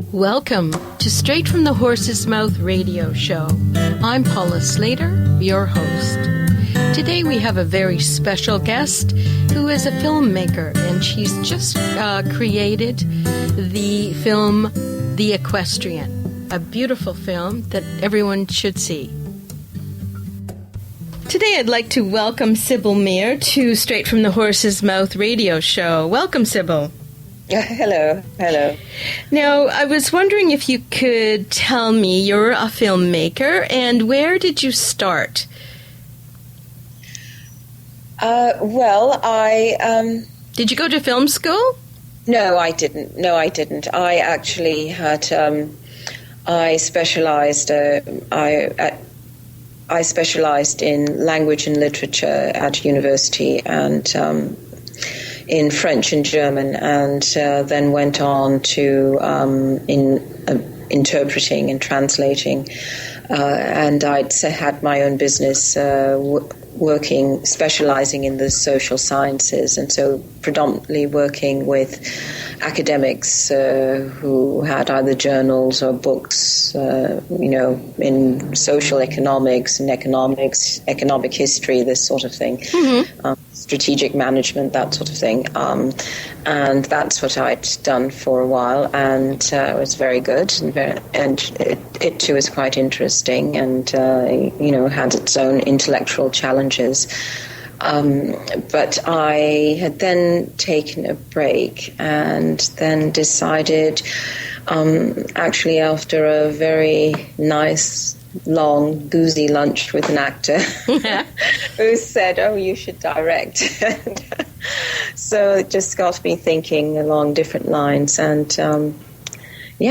Welcome to Straight from the Horse's Mouth radio show. I'm Paula Slater, your host. Today we have a very special guest who is a filmmaker, and she's just created the film The Equestrian, a beautiful film that everyone should see. Today I'd like to welcome Sybil Mair to Straight from the Horse's Mouth radio show. Welcome, Sybil. Hello. Now, I was wondering if you could tell me, you're a filmmaker, and where did you start? Did you go to film school? No, I didn't. I actually had. I specialized in language and literature at university, and in French and German, and then went on to interpreting and translating. And I'd had my own business specializing in the social sciences, and so predominantly working with academics who had either journals or books, in social economics and economic history, this sort of thing, strategic management, that sort of thing. And that's what I'd done for a while, and it was very good, and it too was quite interesting, and had its own intellectual challenges. But I had then taken a break, and then decided, actually after a very nice, long, boozy lunch with an actor who said, "Oh, you should direct." So it just got me thinking along different lines, and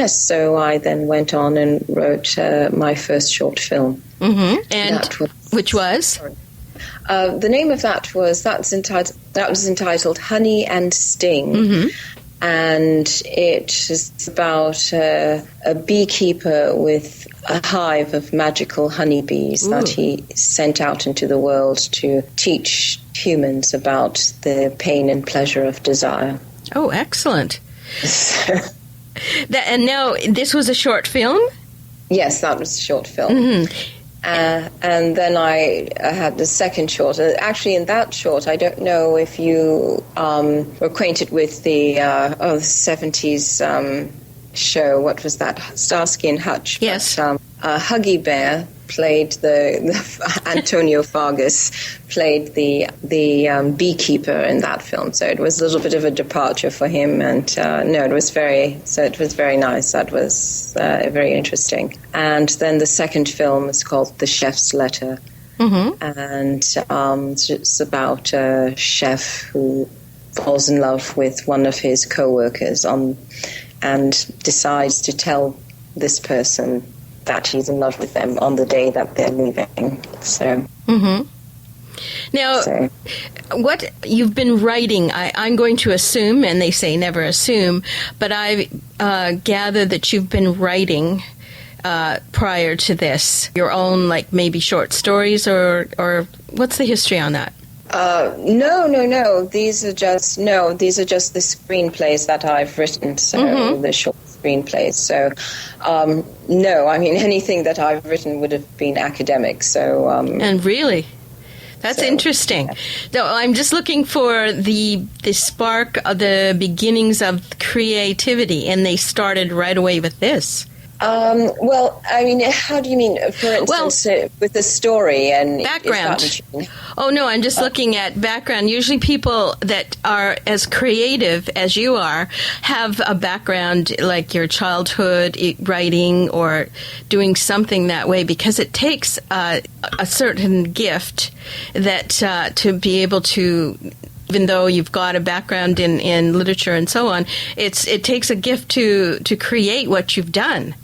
so I then went on and wrote my first short film. And which was? The name of that was entitled Honey and Sting, and it is about a beekeeper with a hive of magical honeybees that he sent out into the world to teach humans about the pain and pleasure of desire. Oh, excellent. And now, this was a short film? Yes, that was a short film. And then I had the second short. Actually, in that short, I don't know if you were acquainted with the 70s show. What was that? Starsky and Hutch. Yes. But, Huggy Bear played the Antonio Fargas played the beekeeper in that film. So it was a little bit of a departure for him. And it was very nice. That was very interesting. And then the second film is called The Chef's Letter. And it's about a chef who falls in love with one of his co-workers and decides to tell this person that he's in love with them on the day that they're leaving. So. Now, what you've been writing, I'm going to assume, and they say never assume, but I gather that you've been writing prior to this, your own, like maybe short stories, or what's the history on that? No. These are just the screenplays that I've written. So the short screenplays. So no, I mean anything that I've written would have been academic. So and really. That's interesting. Yeah. So I'm just looking for the spark of the beginnings of creativity, and they started right away with this. Well, I mean, how do you mean? For instance, with the story and background. Oh no, I'm just looking at background. Usually, people that are as creative as you are have a background like your childhood, writing or doing something that way, because it takes a certain gift that to be able to. Even though you've got a background in literature and so on, it takes a gift to create what you've done.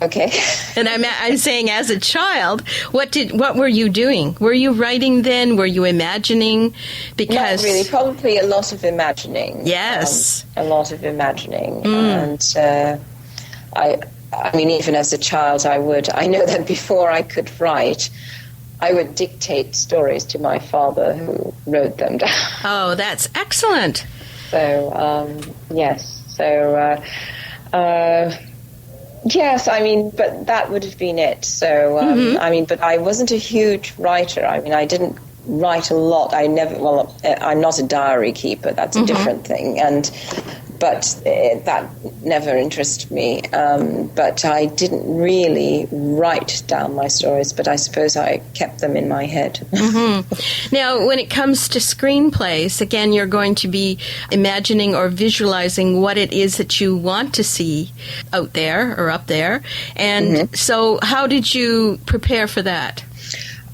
Okay. And I'm saying, as a child, what were you doing? Were you writing then? Were you imagining? Because not really. Probably a lot of imagining. Yes. A lot of imagining. And I mean, even as a child, I know that before I could write, I would dictate stories to my father, who wrote them down. Oh, that's excellent. So, yes. So, Yes, I mean, but that would have been it. So, I mean, but I wasn't a huge writer. I mean, I didn't write a lot. I'm not a diary keeper. That's a different thing. But that never interested me. But I didn't really write down my stories, but I suppose I kept them in my head. Now, when it comes to screenplays, again, you're going to be imagining or visualizing what it is that you want to see out there or up there. And so how did you prepare for that?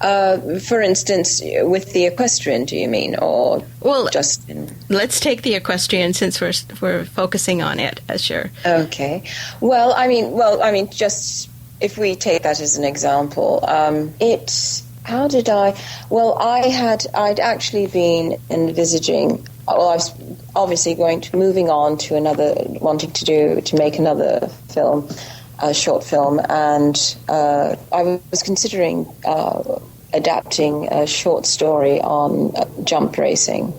For instance, with the equestrian, do you mean, or just in... Let's take the equestrian since we're focusing on it as your... Okay. Well, I mean, just if we take that as an example, how did I... Well, I'd actually been envisaging... Well, I was obviously moving on to wanting to make another film, a short film, and I was considering adapting a short story on jump racing.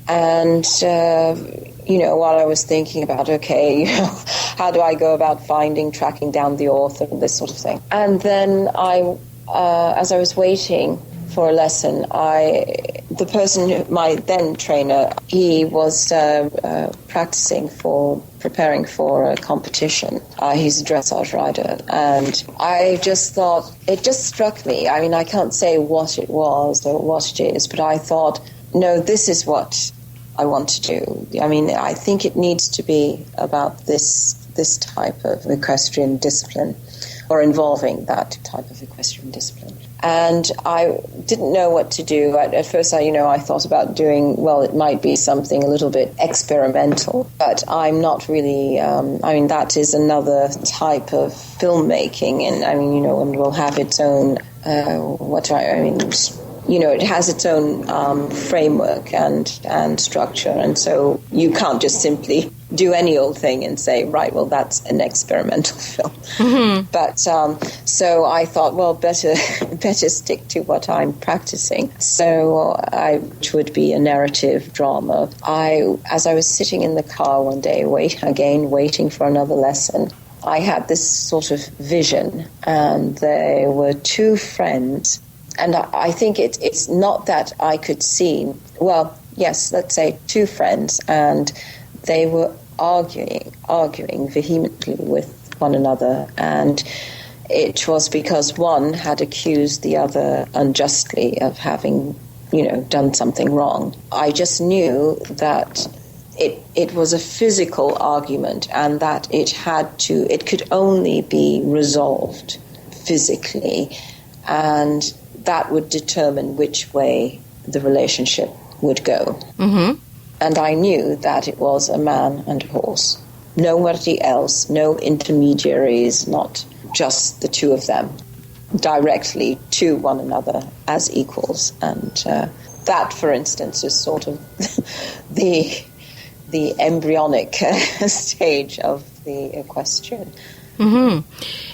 And, while I was thinking about, how do I go about tracking down the author and this sort of thing. And then as I was waiting for a lesson, the person, my then trainer, he was preparing for a competition. He's a dressage rider, and I just thought, it just struck me. I mean, I can't say what it was or what it is, but I thought, no, this is what I want to do. I mean, I think it needs to be about this type of equestrian discipline, or involving that type of equestrian discipline. And I didn't know what to do. At first, I thought about doing, it might be something a little bit experimental, but I'm not really, that is another type of filmmaking, and and will have its own, it has its own framework and structure, and so you can't just simply do any old thing and say, right, well, that's an experimental film. But so I thought, better stick to what I'm practicing. So which would be a narrative drama. As I was sitting in the car one day, waiting for another lesson, I had this sort of vision, and there were two friends. And I think it's not that I could see, yes, let's say two friends, and they were arguing vehemently with one another, and it was because one had accused the other unjustly of having, done something wrong. I just knew that it was a physical argument, and that it could only be resolved physically, and that would determine which way the relationship would go. And I knew that it was a man and a horse. Nobody else, no intermediaries, not just the two of them, directly to one another as equals. And that, for instance, is sort of the embryonic stage of the equestrian.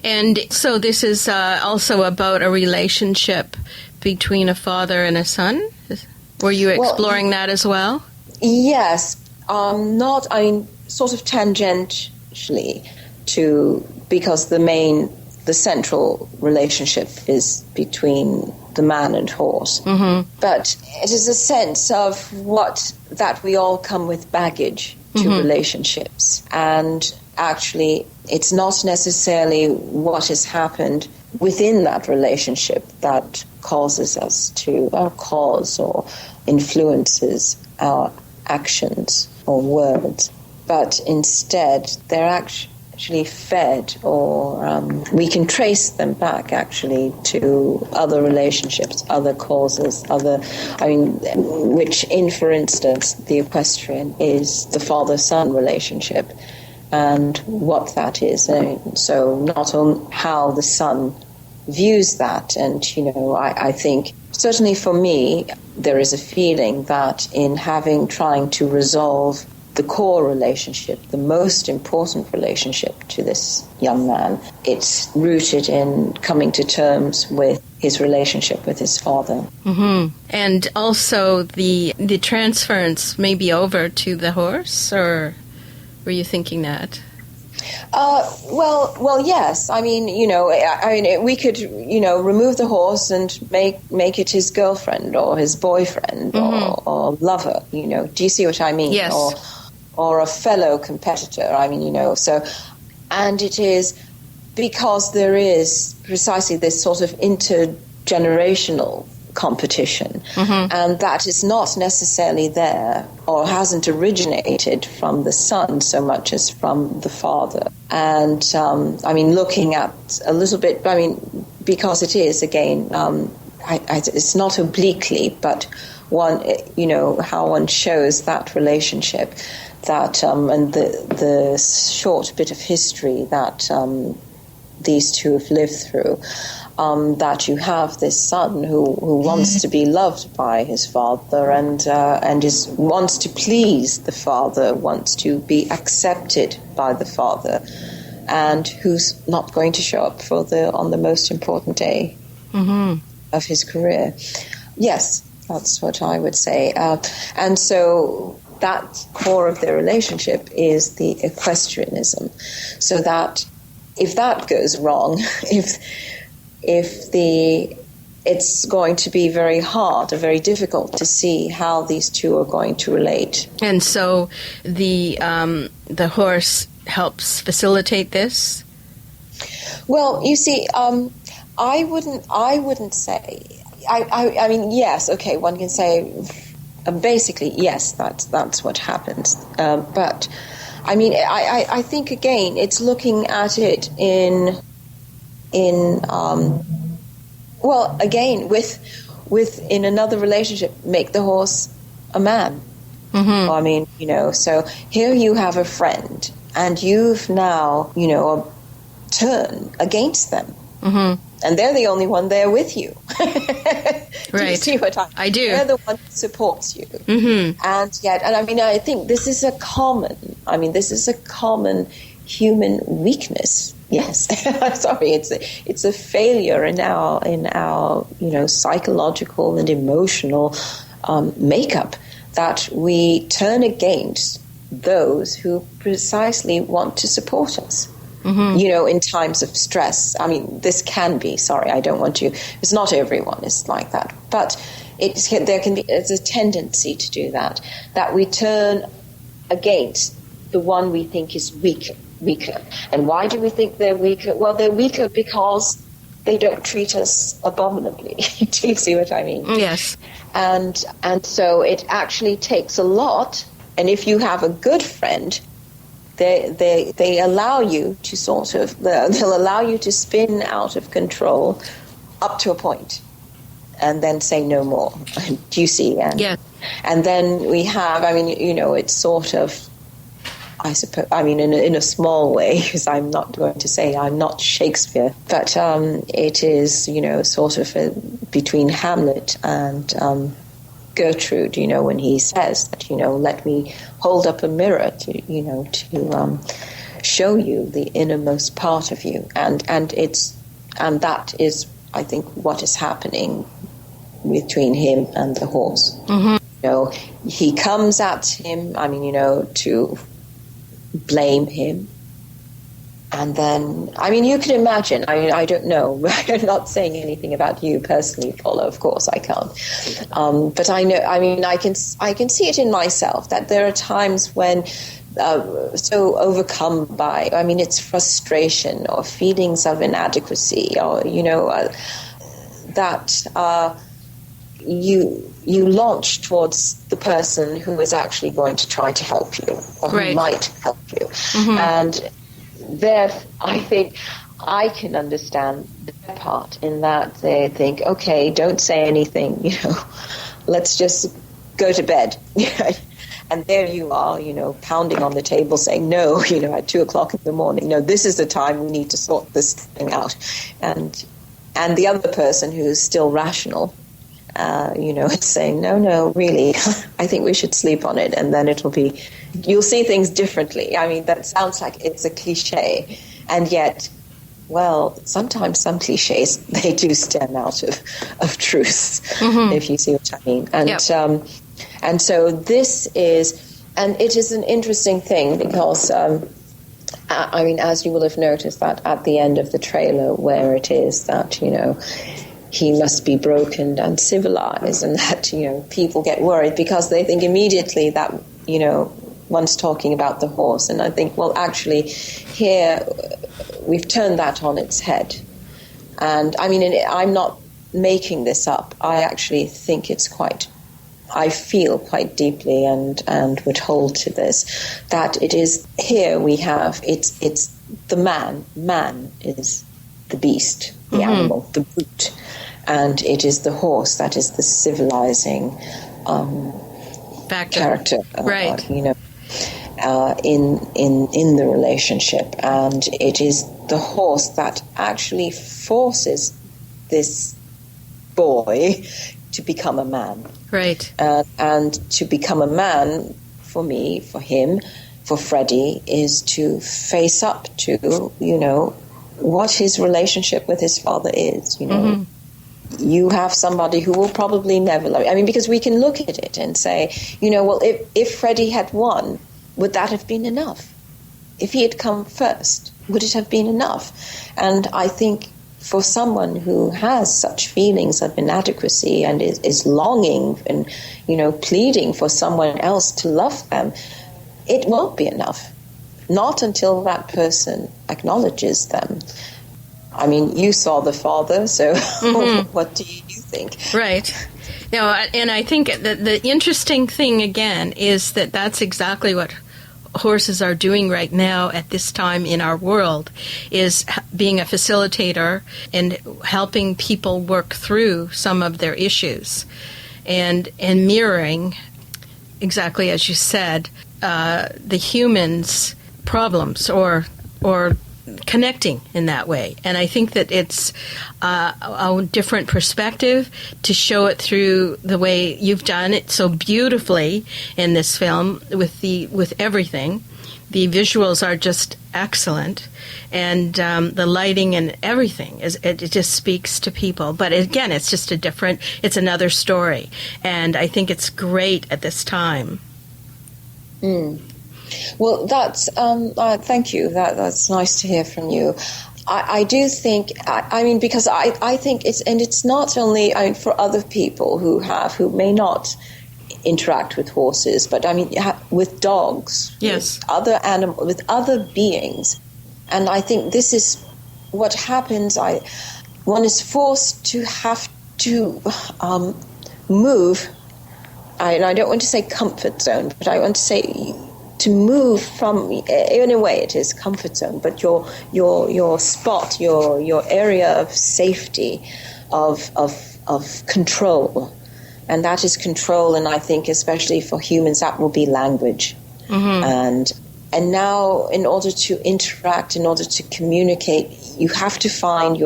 And so this is also about a relationship between a father and a son? Were you exploring that as well? Yes. Sort of tangentially because the central relationship is between the man and horse. But it is a sense of that we all come with baggage to relationships. And actually, it's not necessarily what has happened within that relationship that causes us to, or influences our actions or words, but instead they're actually fed, or we can trace them back actually to other relationships, other causes, which in, for instance, the equestrian is the father-son relationship, and what that is. So not on how the son views that, and I think certainly for me there is a feeling that in trying to resolve the core relationship, the most important relationship to this young man, it's rooted in coming to terms with his relationship with his father. And also the transference maybe over to the horse, or were you thinking that? Well, yes. I mean, we could, remove the horse and make it his girlfriend or his boyfriend or lover. Do you see what I mean? Yes. Or a fellow competitor. I mean, so, and it is because there is precisely this sort of intergenerational competition, and that is not necessarily there or hasn't originated from the son so much as from the father. And looking at a little bit, because it is again, it's not obliquely, but one, how one shows that relationship, that and the short bit of history that these two have lived through. That you have this son who wants to be loved by his father and wants to please the father, wants to be accepted by the father, and who's not going to show up on the most important day of his career. Yes, that's what I would say. And so that core of their relationship is the equestrianism. So that if that goes wrong, it's going to be very hard or very difficult to see how these two are going to relate. And so the horse helps facilitate this? Well, you see, I wouldn't say. I mean, yes, okay, one can say basically yes, that's what happens. But I mean, I think again, it's looking at it in in another relationship, make the horse a man. I mean, so here you have a friend, and you've now, a turn against them. And they're the only one there with you. Do you see what I do? They're the one who supports you. And I think this is a common human weakness. Yes, sorry, it's a failure in our psychological and emotional makeup, that we turn against those who precisely want to support us. In times of stress. I mean, this can be. Sorry, I don't want to. It's not everyone is like that, but it's a tendency to do that. That we turn against the one we think is weaker. And why do we think they're weaker? Well, they're weaker because they don't treat us abominably. Do you see what I mean? Yes. And so it actually takes a lot. And if you have a good friend, they allow you to they'll allow you to spin out of control up to a point, and then say no more. Do you see? Yeah. And then we have, it's sort of, I suppose, in a small way, because I'm not going to say I'm not Shakespeare, but it is, sort of between Hamlet and Gertrude, when he says that, let me hold up a mirror to show you the innermost part of you, and that is, I think, what is happening between him and the horse. He comes at him, to blame him. And then, you can imagine, I don't know, I'm not saying anything about you personally, Paula, of course I can't. But I know, I can see it in myself, that there are times when, so overcome by, it's frustration or feelings of inadequacy, or, that you launch towards the person who is actually going to try to help you, or who might help you. And there, I think I can understand their part in that they think, okay, don't say anything, let's just go to bed. And there you are, pounding on the table saying, no, at 2:00 in the morning, no, this is the time we need to sort this thing out. And the other person who's still rational, is saying, no, really, I think we should sleep on it, and then you'll see things differently. That sounds like it's a cliche, and yet, well, sometimes some cliches, they do stem out of truth, if you see what I mean. And and so this is, and it is an interesting thing, because I mean, as you will have noticed that at the end of the trailer, where it is that, you know, he must be broken and civilized, and that, you know, people get worried because they think immediately that, you know, one's talking about the horse. And I think, well, actually, here we've turned that on its head. And I mean, I'm not making this up. I actually think it's quite, I feel quite deeply and would hold to this, that it is, here we have, it's the man is the beast, the animal, the brute, and it is the horse that is the civilizing character, right? You know, in the relationship, and it is the horse that actually forces this boy to become a man, right? And to become a man, for me, for him, for Freddie, is to face up to, you know, what his relationship with his father is. You know, you have somebody who will probably never love you. I mean, because we can look at it and say, you know, well, if Freddie had won, would that have been enough? If he had come first, would it have been enough? And I think for someone who has such feelings of inadequacy and is longing and, you know, pleading for someone else to love them, it won't be enough. Not until that person acknowledges them. I mean, you saw The Father, so what do you think? Right. You know, and I think that the interesting thing, again, is that that's exactly what horses are doing right now at this time in our world, is being a facilitator and helping people work through some of their issues and mirroring, exactly as you said, the humans' problems or connecting in that way. And I think that it's a different perspective to show it through the way you've done it so beautifully in this film with everything. The visuals are just excellent, and the lighting and everything it just speaks to people. But again, it's just it's another story, and I think it's great at this time. Well, that's thank you. That's nice to hear from you. I do think, I mean, because I think it's not only, I mean, for other people who may not interact with horses, but I mean, with dogs, yes, with other animals, with other beings. And I think this is what happens. One is forced to have to move, and I don't want to say comfort zone, but I want to say to move from, in a way it is comfort zone, but your spot, your area of safety, of control. And that is control, and I think especially for humans that will be language. And now in order to interact, in order to communicate, you're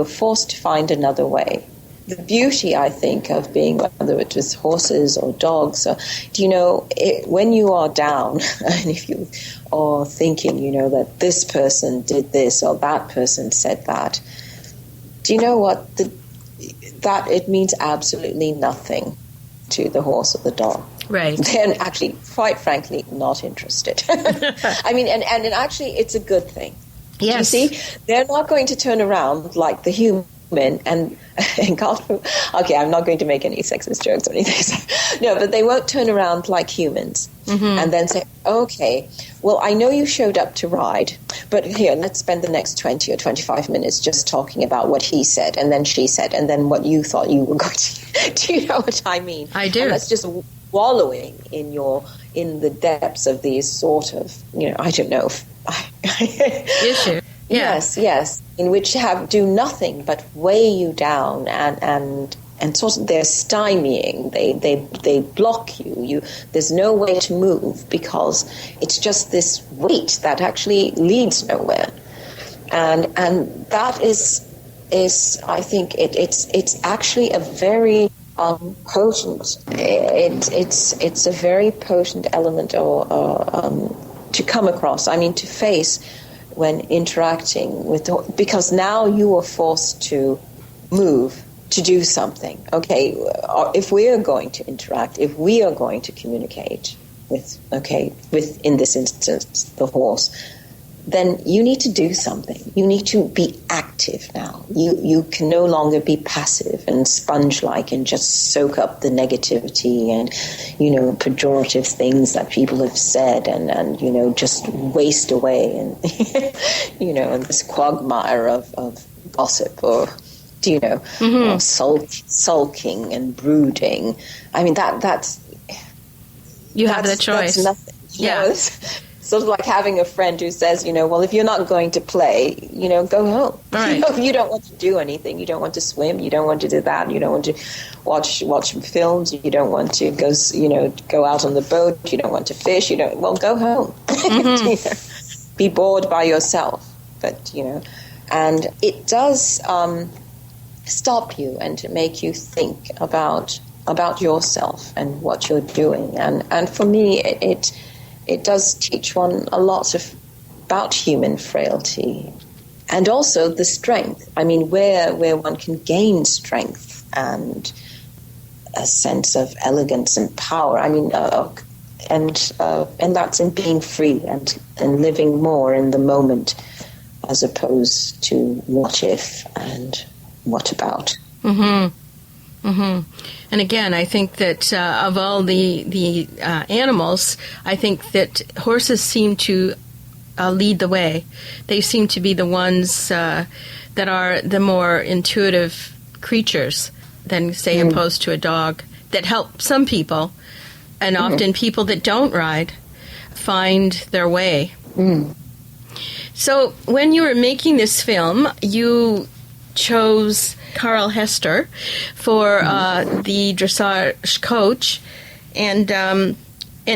forced to find another way. The beauty, I think, of being, whether it's with horses or dogs, do you know, when you are down, and if you are thinking, you know, that this person did this or that person said that, do you know what? That it means absolutely nothing to the horse or the dog. Right. They're actually, quite frankly, not interested. I mean, and actually, it's a good thing. Yes. You see, they're not going to turn around like the human and God, okay, I'm not going to make any sexist jokes or anything. No, but they won't turn around like humans and then say, okay, well, I know you showed up to ride, but here, let's spend the next 20 or 25 minutes just talking about what he said and then she said and then what you thought you were going to. Do you know what I mean? I do. And that's just wallowing in the depths of these sort of, you know, I don't know. Issue. Yeah. Yes, in which do nothing but weigh you down and sort of they're stymieing. They block you. There's no way to move because it's just this weight that actually leads nowhere. And that is I think it's actually a very potent. It's a very potent element or to come across. I mean, to face when interacting with, because now you are forced to move, to do something. Okay, if we are going to interact, if we are going to communicate with in this instance, the horse, then you need to do something. You need to be active now. You can no longer be passive and sponge-like and just soak up the negativity and, pejorative things that people have said and just waste away and, in this quagmire of gossip or, or sulking and brooding. I mean, that's... You have the choice. That's nothing. It's sort of like having a friend who says, well, if you're not going to play, go home. Right. You don't want to do anything. You don't want to swim. You don't want to do that. You don't want to watch films. You don't want to go out on the boat. You don't want to fish. Well, go home. Be bored by yourself. But, and it does stop you and to make you think about yourself and what you're doing. And for me, it does teach one a lot about human frailty and also the strength. I mean, where one can gain strength and a sense of elegance and power. I mean, and that's in being free and living more in the moment as opposed to what if and what about. And again, I think that of all the animals, I think that horses seem to lead the way. They seem to be the ones that are the more intuitive creatures than, say, opposed to a dog, that help some people, and often people that don't ride find their way. So when you were making this film, you chose Carl Hester for the dressage coach, and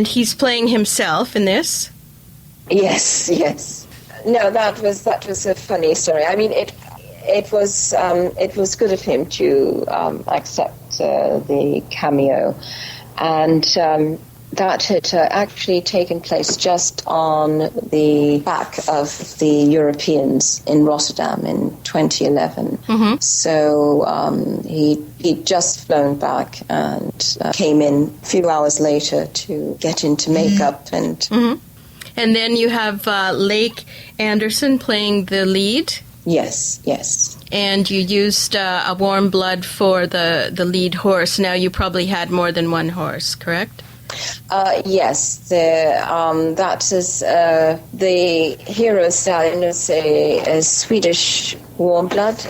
he's playing himself in this. Yes. No, that was a funny story. I mean, it was good of him to accept the cameo, and that had actually taken place just on the back of the Europeans in Rotterdam in 2011. So he'd just flown back and came in a few hours later to get into makeup. And then you have Layke Anderson playing the lead. Yes. And you used a warm blood for the lead horse. Now, you probably had more than one horse, correct? Yes, that is the hero stallion is a Swedish warm blood.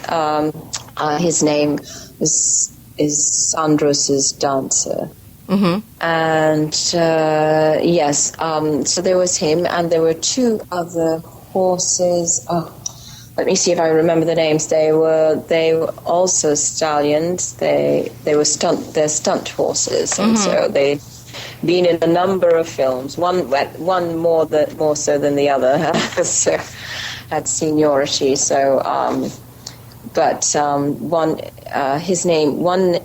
His name is Sandros's dancer. And yes, so there was him, and there were two other horses. Let me see if I remember the names. They were also stallions. They're stunt horses, and so they. Been in a number of films. One more so than the other, so had seniority. So, one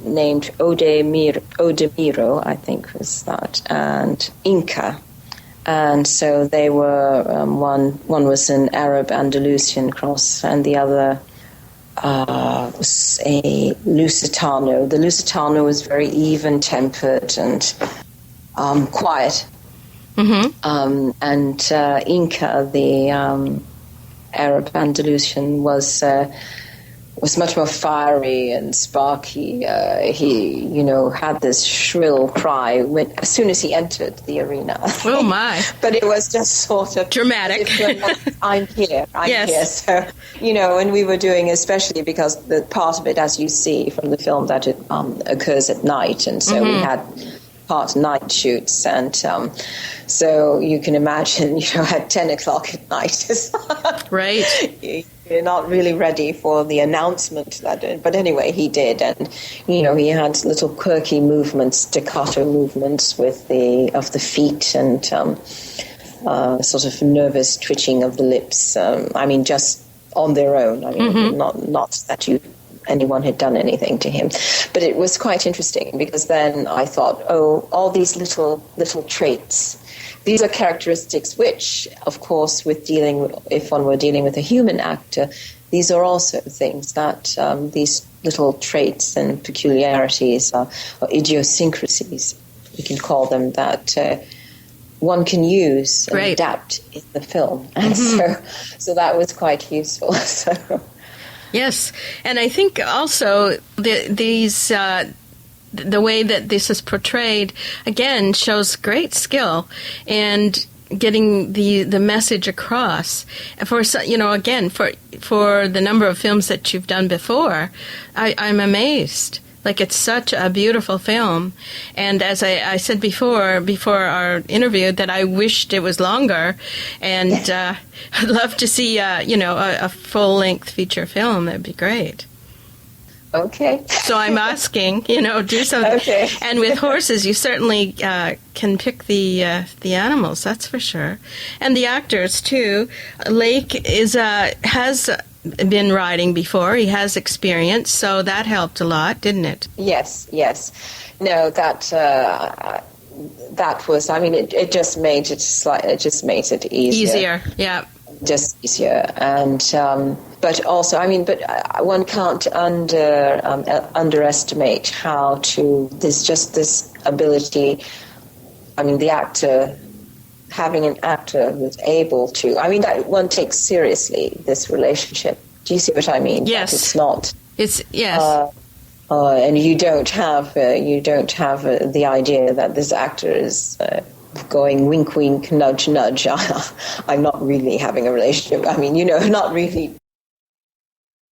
named Odemiro, I think was that, and Inca, and so they were one was an Arab Andalusian cross, and the other was a Lusitano. The Lusitano was very even-tempered and quiet. And Inca, the Arab Andalusian, was much more fiery and sparky. He, had this shrill cry as soon as he entered the arena. Oh, my. But it was just sort of... dramatic. I'm here. So, and we were doing, especially because the part of it, as you see from the film, that it occurs at night. And so we had... part night shoots, and so you can imagine, at 10 o'clock at night, right? You're not really ready for the announcement but anyway, he did, and he had little quirky movements, staccato movements of the feet, and sort of nervous twitching of the lips. Just on their own. Not that anyone had done anything to him. But it was quite interesting, because then I thought, all these little traits, these are characteristics which, of course, if one were dealing with a human actor, these are also things that these little traits and peculiarities or idiosyncrasies, we can call them, that one can use and Right. adapt in the film. And so that was quite useful. So Yes, and I think also the way that this is portrayed, again, shows great skill and getting the message across. For again, for the number of films that you've done before, I'm amazed. Like, it's such a beautiful film. And as I said before our interview, that I wished it was longer. And I'd love to see, a full-length feature film. That'd be great. okay. So I'm asking, do something. Okay. And with horses, you certainly can pick the animals, that's for sure. And the actors, too. Layke has been riding before. He has experience, so that helped a lot, didn't it? Yes. No, that was. I mean, it just made it easier. Yeah. Just easier, and but also, I mean, one can't underestimate how there's just this ability. I mean, having an actor who's able to. I mean, that one takes seriously this relationship. Do you see what I mean? Yes. That it's not. It's yes. And you don't have the idea that this actor is going wink, wink, nudge, nudge. I'm not really having a relationship. I mean, not really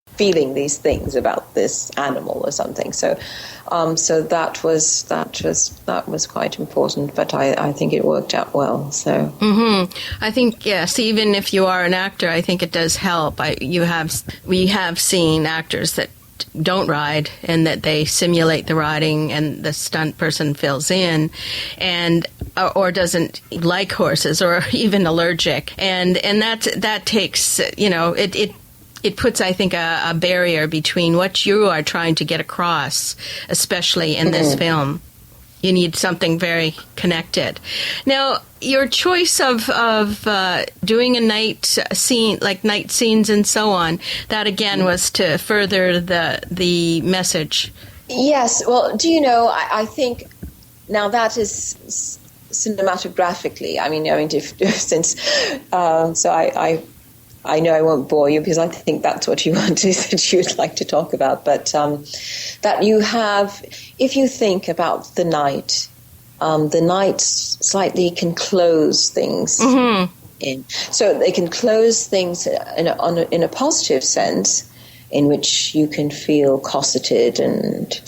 feeling these things about this animal or something. So that was quite important. But I think it worked out well. So I think yes. Even if you are an actor, I think it does help. We have seen actors that don't ride and that they simulate the riding and the stunt person fills in and or doesn't like horses or even allergic and that takes it puts, I think, a barrier between what you are trying to get across, especially in this film. You need something very connected. Now, your choice of doing a night scene, like night scenes and so on, that again was to further the message. Yes. Well, do you know? I think now that is cinematographically. I mean, since I know I won't bore you because I think that's what you that you'd like to talk about. But that you have, if you think about the night slightly can close things in. So they can close things in a positive sense, in which you can feel cosseted and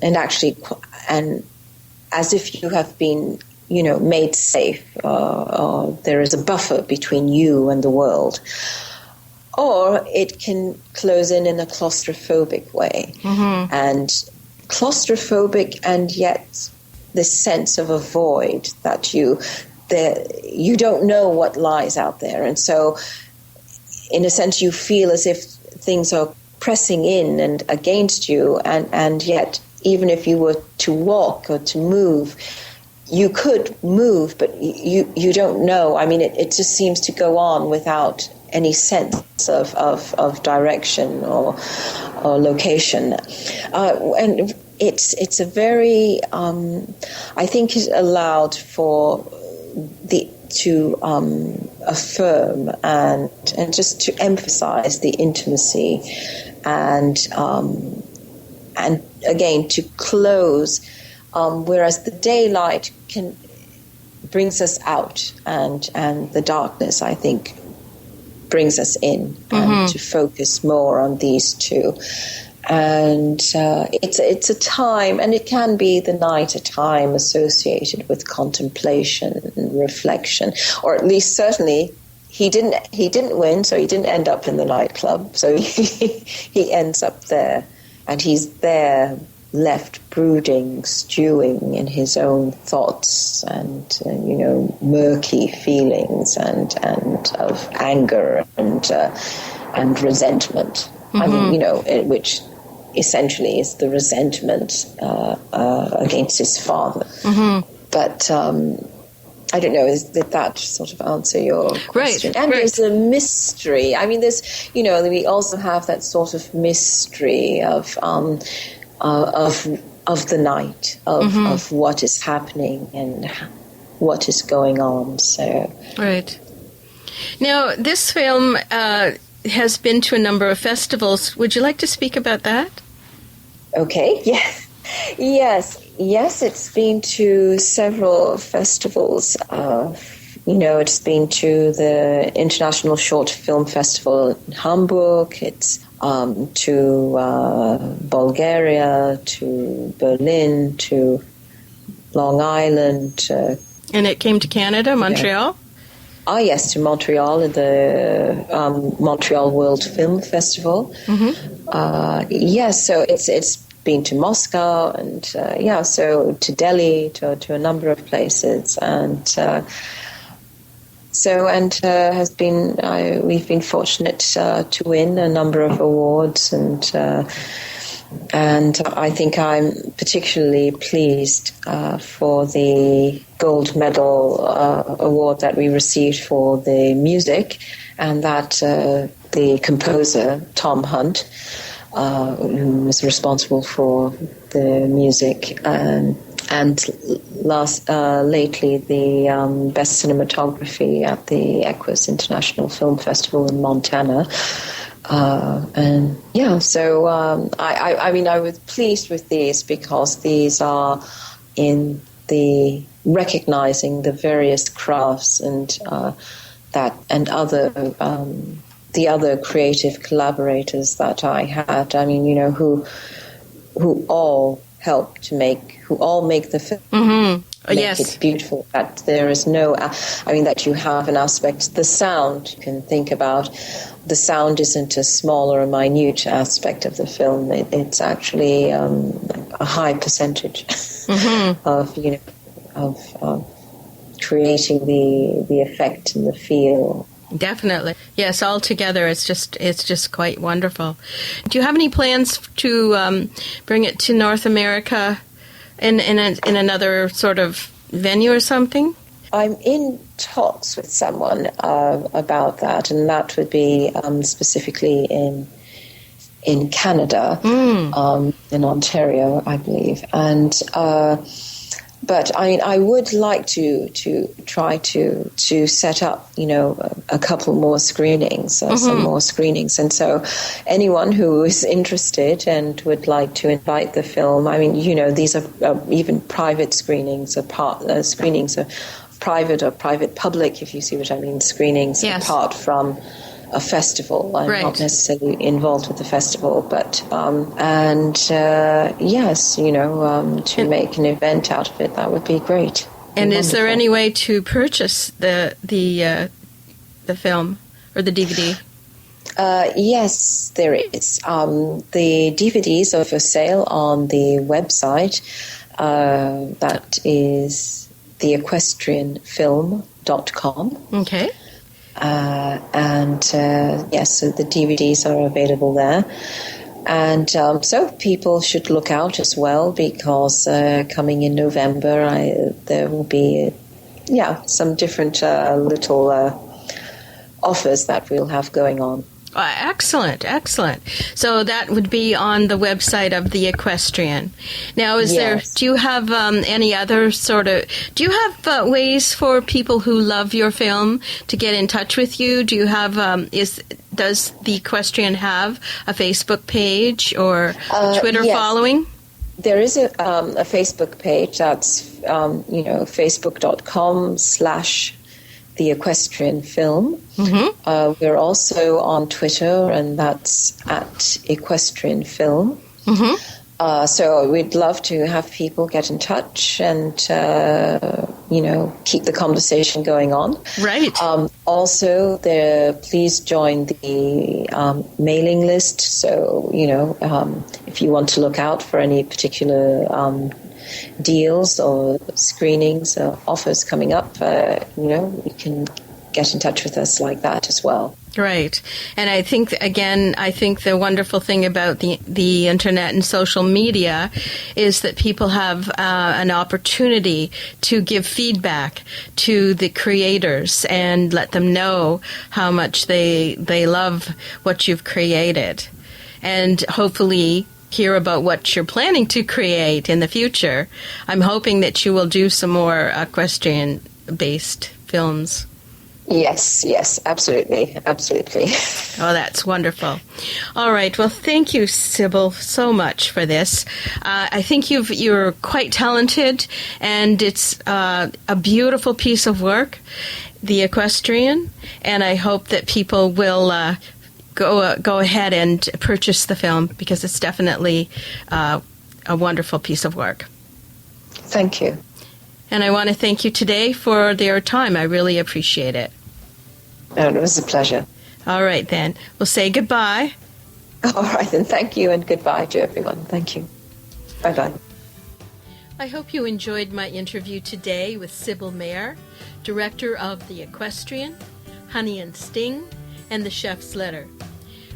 actually as if you have been made safe, or there is a buffer between you and the world. Or it can close in a claustrophobic way. And claustrophobic, and yet this sense of a void that you don't know what lies out there. And so, in a sense, you feel as if things are pressing in and against you, and yet, even if you were to walk or to move, you could move, but you don't know. I mean, it just seems to go on without any sense of direction or location. And it's a very, I think it allowed for to affirm and just to emphasize the intimacy and again to close. Whereas the daylight brings us out, and the darkness, I think, brings us in, and to focus more on these two. And it's a time, and it can be the night, a time associated with contemplation and reflection, or at least certainly he didn't win, so he didn't end up in the nightclub. So he ends up there, and he's there, left brooding, stewing in his own thoughts and murky feelings and of anger and resentment. I mean, which essentially is the resentment against his father. But I don't know, did that sort of answer your question? Right, and right. There's a mystery. I mean, there's we also have that sort of mystery of the night, of what is happening and what is going on. So right. Now, this film has been to a number of festivals. Would you like to speak about that? Okay, yes, it's been to several festivals. It's been to the International Short Film Festival in Hamburg. It's to Bulgaria, to Berlin, to Long Island. And it came to Canada, Montreal? Yes, to Montreal, at the Montreal World Film Festival. Yes, so it's been to Moscow and so to Delhi, to a number of places, and has been we've been fortunate to win a number of awards, and I think I'm particularly pleased for the gold medal award that we received for the music, and that the composer, Tom Hunt, who was responsible for the music, and lately the best cinematography at the Equus International Film Festival in Montana. I was pleased with these because these are in the recognizing the various crafts and the other creative collaborators that I had. Who all help to make the film. Make it beautiful. That there is that you have an aspect. The sound, you can think about. The sound isn't a small or a minute aspect of the film. It's actually a high percentage of creating the effect and the feel. Definitely. Yes, altogether it's just quite wonderful. Do you have any plans to bring it to North America in another sort of venue or something? I'm in talks with someone about that, and that would be specifically in Canada, in Ontario, I believe. And but I would like to try to set up, a couple more screenings, some more screenings. And so anyone who is interested and would like to invite the film, these are even private screenings, screenings are private or private public, if you see what I mean, screenings apart from a festival. I'm not necessarily involved with the festival, but to make an event out of it, that would be great. And is there any way to purchase the film or the DVD? Yes, there is. The DVDs are for sale on the website. That is theequestrianfilm.com. Okay. So the DVDs are available there. And so people should look out as well, because coming in November, there will be, some different little offers that we'll have going on. Excellent. So that would be on the website of the Equestrian. Now, do you have any other do you have ways for people who love your film to get in touch with you? Do you have, does the Equestrian have a Facebook page or a Twitter following? There is a Facebook page. That's, facebook.com/The Equestrian Film. We're also on Twitter, and that's at Equestrian Film. So we'd love to have people get in touch and, keep the conversation going on. Right. Also, please join the mailing list. So, if you want to look out for any particular deals or screenings or offers coming up, you can get in touch with us like that as well. Right. And I think the wonderful thing about the internet and social media is that people have an opportunity to give feedback to the creators and let them know how much they love what you've created, and hopefully hear about what you're planning to create in the future. I'm hoping that you will do some more equestrian based films. Yes, absolutely. Oh, that's wonderful. All right. Well, thank you, Sybil, so much for this. I think you're quite talented, and it's a beautiful piece of work, The Equestrian, and I hope that people will go ahead and purchase the film, because it's definitely a wonderful piece of work. Thank you. And I want to thank you today for your time. I really appreciate it. Oh, it was a pleasure. All right, then. We'll say goodbye. All right, then. Thank you, and goodbye to everyone. Thank you. Bye-bye. I hope you enjoyed my interview today with Sybil Mair, director of The Equestrian, Honey and Sting, and The Chef's Letter.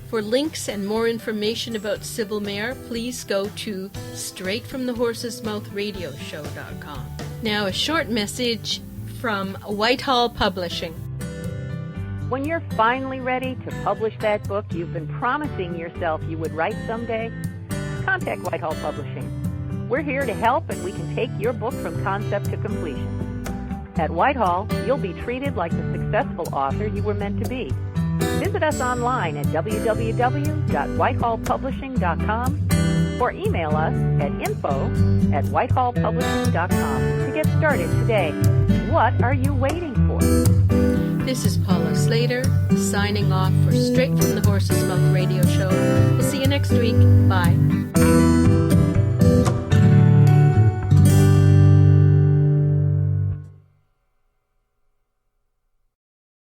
For links and more information about Sybil Mair, please go to straightfromthehorsesmouthRadioshow.com. Now, a short message from Whitehall Publishing. When you're finally ready to publish that book you've been promising yourself you would write someday, contact Whitehall Publishing. We're here to help, and we can take your book from concept to completion. At Whitehall, you'll be treated like the successful author you were meant to be. Visit us online at www.whitehallpublishing.com or email us at info@whitehallpublishing.com to get started today. What are you waiting for? This is Paula Slater, signing off for Straight from the Horse's Mouth Radio Show. We'll see you next week. Bye.